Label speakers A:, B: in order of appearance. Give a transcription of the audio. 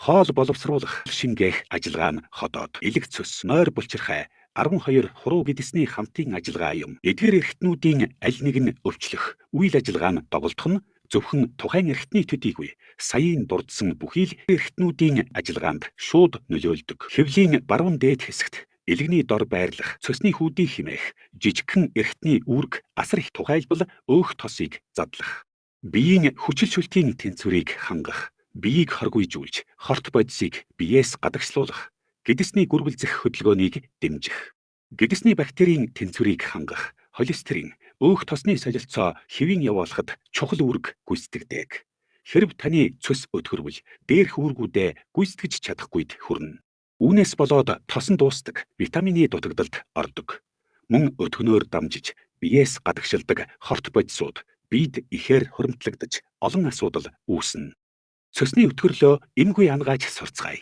A: Хоол боловсруулах шингээх ажиллагаа нь ходоод элэг цөс, нойр булчирхай 12 хуруу бидэсний хамтын ажиллагаа юм. Эдгээр эрхтнүүдийн аль нэг нь өвчлөх, үйл ажиллагаа нь доголдох нь зөвхөн тухайн эрхтний төдийгүй саяын дурдсан бүхий л эрхтнүүдийн ажиллагаанд шууд нөлөөлдөг. Хэвлийн баруун дээд хэсэгт элэгний дор байрлах цөсний хүүдий химээх жижигхэн эрхтний үүрэг асар их тухайлбал өөх тосыг задлах. Биеийн хүчил шүлтийн тэнцвэрийг хангах, биеийг хоргуйжуулж, хорт бодисыг биеэс гадагшлуулах, гэдэсний гүргэлзэх хөдөлгөөнийг дэмжих, гэдэсний бактерийн тэнцвэрийг хангах, холестерин, өөх тосны солилцоо хэвийн явуулахад чухал үүрэг гүйцэтгэдэг. Хэрэв таны цөс өтгөрвөл дээрх үүргүүдээ гүйцэтгэж чадахгүйд хүрнэ. Үүнээс болоод тос нь дуустдаг, витамины дутагдалд ордог. Мөн өтгөнөөр дамжиж, биеэс гадагшилдаг хорт бодисууд биед ихээр хуримтлагдаж олон асуудал үүснэ. Цөсний өтгөрлөө эмгүй ангааж сурцгаая.